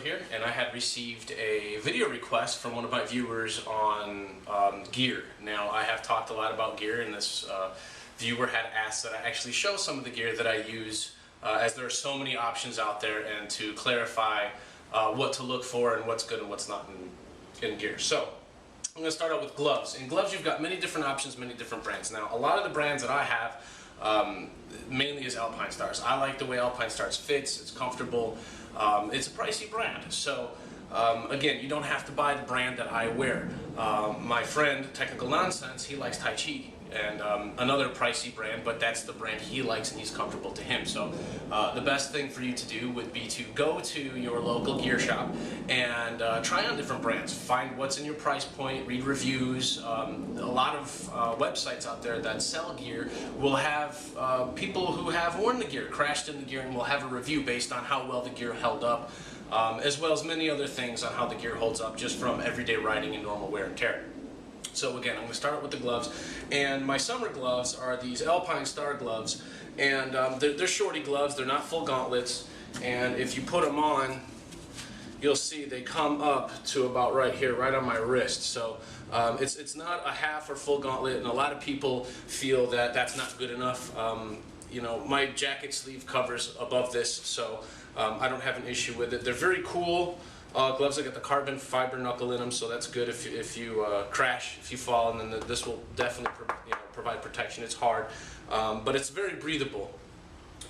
here, and I had received a video request from one of my viewers on gear. Now, I have talked a lot about gear, and this viewer had asked that I actually show some of the gear that I use, as there are so many options out there, and to clarify what to look for and what's good and what's not in gear. So, I'm going to start out with gloves. In gloves, you've got many different options, many different brands. Now, a lot of the brands that I have mainly is Alpinestars. I like the way Alpinestars fits. It's comfortable. It's a pricey brand. So, again, you don't have to buy the brand that I wear. My friend, Technical Nonsense, he likes Tai Chi, and another pricey brand, but that's the brand he likes and he's comfortable to him. So the best thing for you to do would be to go to your local gear shop and try on different brands. Find what's in your price point, read reviews. A lot of websites out there that sell gear will have people who have worn the gear, crashed in the gear, and will have a review based on how well the gear held up, as well as many other things on how the gear holds up just from everyday riding and normal wear and tear. So again, I'm going to start out with the gloves, and my summer gloves are these Alpinestar gloves, and they're shorty gloves. They're not full gauntlets, and if you put them on, you'll see they come up to about right here, right on my wrist. So it's not a half or full gauntlet, and a lot of people feel that that's not good enough. You know, my jacket sleeve covers above this, so I don't have an issue with it. They're very cool. Gloves that got the carbon fiber knuckle in them, so that's good if you crash, if you fall, and then this will definitely provide protection. It's hard, but it's very breathable,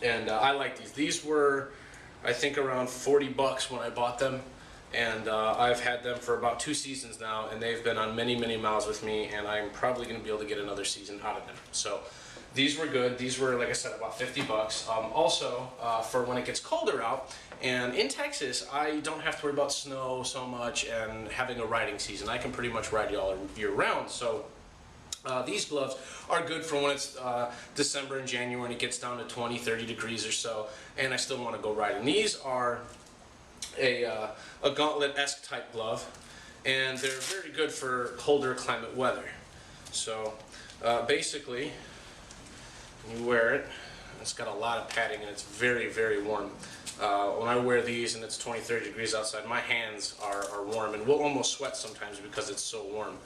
and I like these. These were, I think, around 40 bucks when I bought them, and I've had them for about 2 seasons now, and they've been on many, many miles with me, and I'm probably going to be able to get another season out of them. So these were good. These were, like I said, about 50 bucks. Also, for when it gets colder out, and in Texas, I don't have to worry about snow so much and having a riding season. I can pretty much ride all year round. So these gloves are good for when it's December and January and it gets down to 20, 30 degrees or so, and I still want to go riding. These are a gauntlet-esque type glove, and they're very good for colder climate weather. So basically, you wear it. It's got a lot of padding and it's very, very warm. When I wear these and it's 20, 30 degrees outside, my hands are warm and will almost sweat sometimes because it's so warm.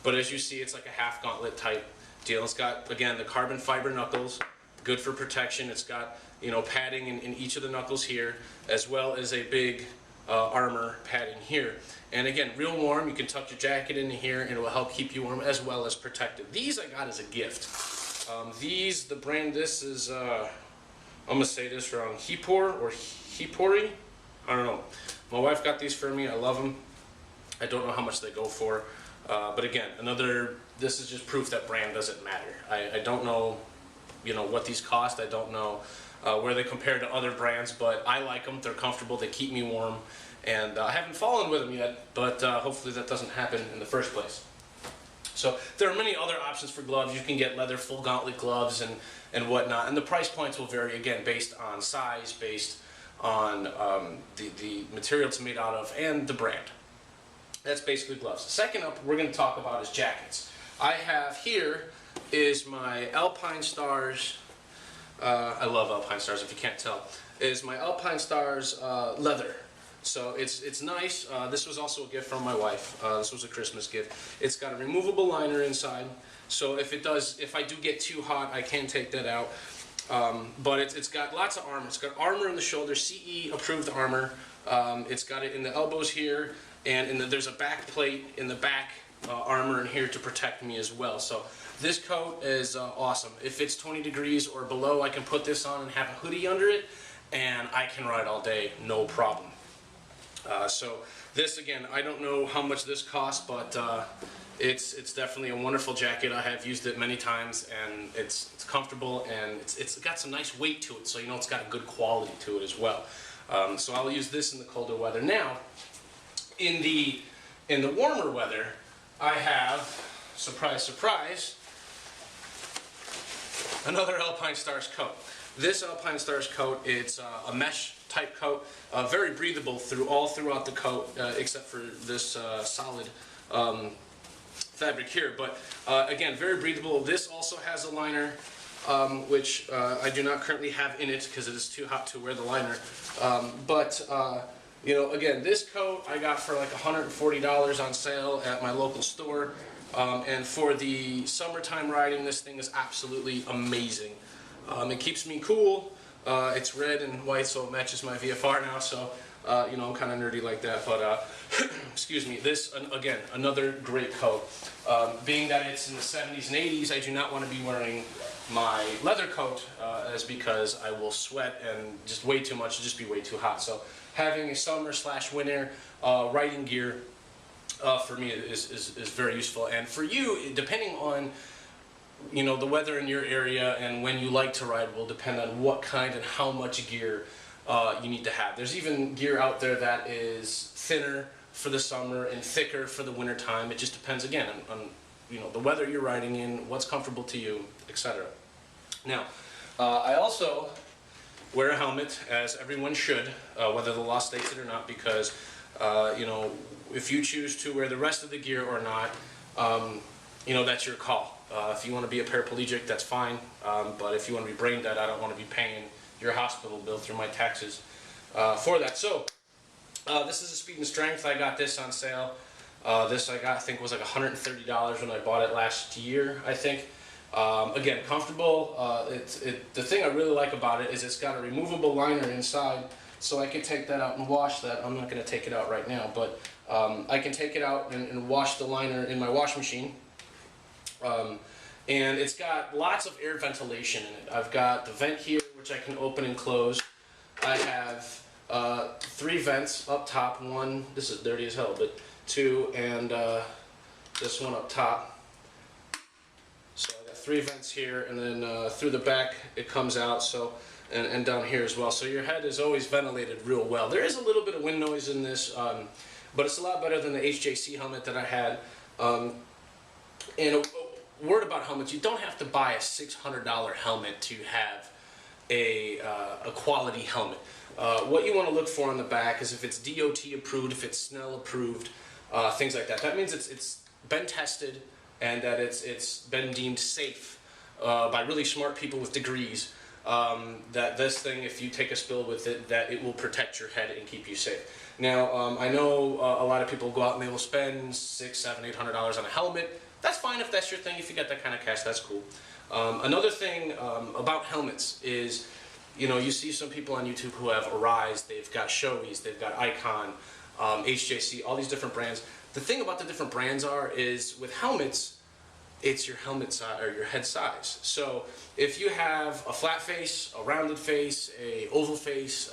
But as you see, it's like a half gauntlet type deal. It's got, again, the carbon fiber knuckles, good for protection. It's got, you know, padding in each of the knuckles here, as well as a big armor padding here. And again, real warm. You can tuck your jacket into here and it will help keep you warm as well as protected. These I got as a gift. The brand, this is, I'm going to say this wrong, Hipor or Hipori? I don't know. My wife got these for me. I love them. I don't know how much they go for. But again, this is just proof that brand doesn't matter. I don't know, you know, what these cost. I don't know where they compare to other brands, but I like them. They're comfortable. They keep me warm. And I haven't fallen with them yet, but hopefully that doesn't happen in the first place. So there are many other options for gloves. You can get leather full gauntlet gloves and whatnot, and the price points will vary, again, based on size, based on the material it's made out of, and the brand. That's basically gloves. Second up, we're going to talk about is jackets. I have here is my Alpinestars, I love Alpinestars if you can't tell, is my Alpinestars leather. So it's nice. This was also a gift from my wife. This was a Christmas gift. It's got a removable liner inside, so if I do get too hot, I can take that out. But it's got lots of armor. It's got armor in the shoulder, CE approved armor. It's got it in the elbows here, and there's a back plate in the back armor in here to protect me as well. So this coat is awesome. If it's 20 degrees or below, I can put this on and have a hoodie under it, and I can ride all day, no problem. So this, again, I don't know how much this costs, but it's definitely a wonderful jacket. I have used it many times, and it's comfortable, and it's got some nice weight to it, so you know it's got a good quality to it as well. So I'll use this in the colder weather. Now, in the warmer weather, I have, surprise, surprise, another Alpinestars coat. This Alpinestars coat, it's a mesh type coat, very breathable all throughout the coat, except for this solid fabric here. But again, very breathable. This also has a liner, which I do not currently have in it because it is too hot to wear the liner. But You know, again, this coat I got for like $140 on sale at my local store. And for the summertime riding, this thing is absolutely amazing. It keeps me cool. It's red and white, so it matches my VFR now. So, you know, I'm kind of nerdy like that. But, excuse me, this, again, another great coat. Being that it's in the 70s and 80s, I do not want to be wearing my leather coat, as because I will sweat and just way too much, just be way too hot. So having a summer/winter riding gear for me is very useful. And for you, depending on, you know, the weather in your area and when you like to ride will depend on what kind and how much gear you need to have. There's even gear out there that is thinner for the summer and thicker for the winter time. It just depends again on you know, the weather you're riding in, what's comfortable to you, etc. Now, I also wear a helmet, as everyone should, whether the law states it or not, because you know, if you choose to wear the rest of the gear or not, you know, that's your call. If you want to be a paraplegic, that's fine, but if you want to be brain dead, I don't want to be paying your hospital bill through my taxes for that. So, this is a Speed and Strength. I got this on sale. This I got, I think, was like $130 when I bought it last year, I think. Again, comfortable. The thing I really like about it is it's got a removable liner inside, so I can take that out and wash that. I'm not going to take it out right now, but I can take it out and wash the liner in my wash machine. And it's got lots of air ventilation in it. I've got the vent here, which I can open and close. I have 3 vents up top. One, this is dirty as hell, but 2, and this one up top. So I got 3 vents here, and then through the back it comes out. So and down here as well. So your head is always ventilated real well. There is a little bit of wind noise in this, but it's a lot better than the HJC helmet that I had. And a word about helmets: you don't have to buy a $600 helmet to have a quality helmet. What you want to look for on the back is if it's DOT approved, if it's Snell approved, things like that. That means it's been tested and that it's been deemed safe by really smart people with degrees. That this thing, if you take a spill with it, that it will protect your head and keep you safe. Now, I know a lot of people go out and they will spend $600, $700, $800 on a helmet. That's fine if that's your thing. If you got that kind of cash, that's cool. Another thing about helmets is, you know, you see some people on YouTube who have Arise, they've got Shoei's, they've got Icon, HJC, all these different brands. The thing about the different brands is with helmets, it's your helmet size or your head size. So if you have a flat face, a rounded face, a oval face,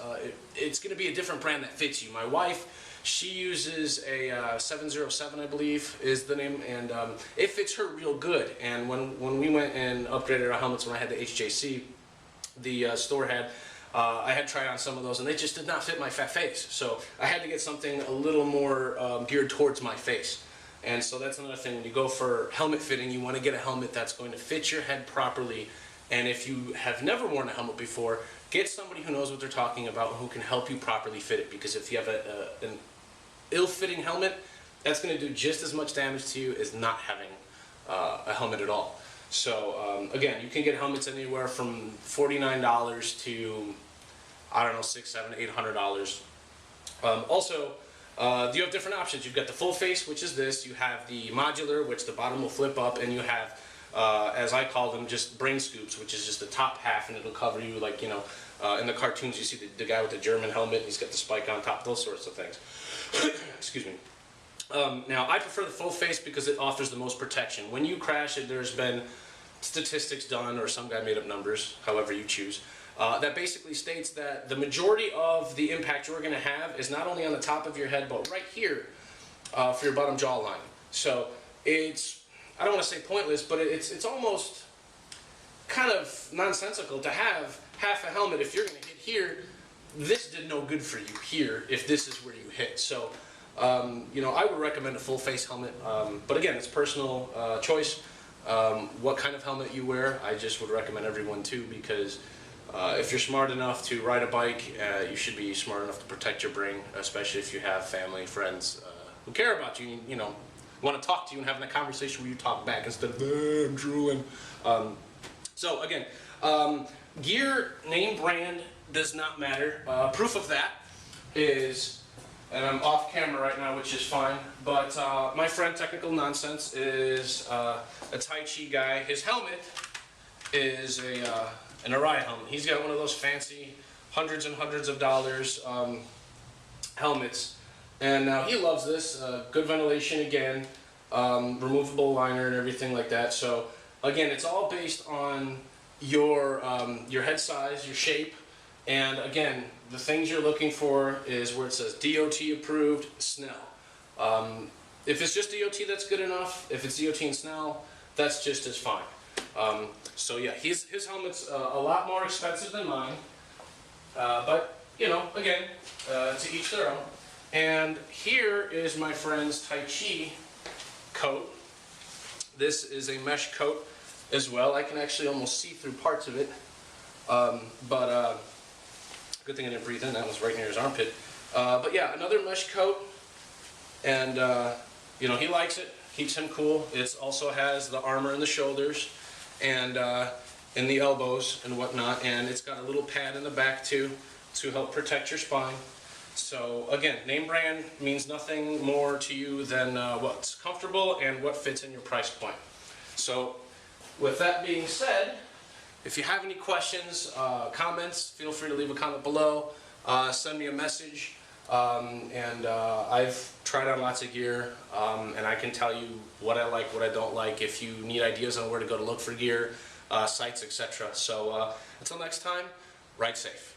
it's going to be a different brand that fits you. My wife, she uses a 707, I believe is the name, and it fits her real good. And when we went and upgraded our helmets when I had the HJC, the store had, I had tried on some of those and they just did not fit my fat face. So I had to get something a little more geared towards my face. And so that's another thing. When you go for helmet fitting, you want to get a helmet that's going to fit your head properly. And if you have never worn a helmet before, get somebody who knows what they're talking about, who can help you properly fit it. Because if you have an ill-fitting helmet, that's going to do just as much damage to you as not having a helmet at all. So again, you can get helmets anywhere from $49 to, I don't know, $600, $700, $800. Also, you have different options. You've got the full face, which is this. You have the modular, which the bottom will flip up, and you have, as I call them, just brain scoops, which is just the top half, and it'll cover you like, you know, in the cartoons you see the guy with the German helmet, and he's got the spike on top, those sorts of things. Excuse me. Now, I prefer the full face because it offers the most protection. When you crash it, there's been statistics done, or some guy made up numbers, however you choose, that basically states that the majority of the impact you're going to have is not only on the top of your head, but right here for your bottom jawline. So it's, I don't want to say pointless, but it's almost kind of nonsensical to have half a helmet. If you're going to hit here, this did no good for you here if this is where you hit. So you know, I would recommend a full face helmet, but again, it's personal choice. What kind of helmet you wear, I just would recommend everyone too, because if you're smart enough to ride a bike, you should be smart enough to protect your brain, especially if you have family, friends who care about you, you know, want to talk to you and having a conversation where you talk back instead of, I'm drooling. So again, gear, name, brand does not matter. Proof of that is and I'm off camera right now, which is fine. But my friend Technical Nonsense is a Tai Chi guy. His helmet is an Arai helmet. He's got one of those fancy hundreds and hundreds of dollars helmets, and now he loves this. Good ventilation again, removable liner and everything like that. So again, it's all based on your head size, your shape, and again, the things you're looking for is where it says DOT approved, Snell. If it's just DOT, that's good enough. If it's DOT and Snell, that's just as fine. So yeah, his helmet's a lot more expensive than mine, but you know, again, to each their own. And here is my friend's Tai Chi coat. This is a mesh coat as well. I can actually almost see through parts of it, but good thing I didn't breathe in. That was right near his armpit. But yeah, another mesh coat, and you know, he likes it. Keeps him cool. It also has the armor in the shoulders and in the elbows and whatnot, and it's got a little pad in the back too to help protect your spine. So again, name brand means nothing more to you than what's comfortable and what fits in your price point. So with that being said, if you have any questions, comments, feel free to leave a comment below. Send me a message. I've tried on lots of gear, and I can tell you what I like, what I don't like, if you need ideas on where to go to look for gear, sites, etc. So until next time, ride safe.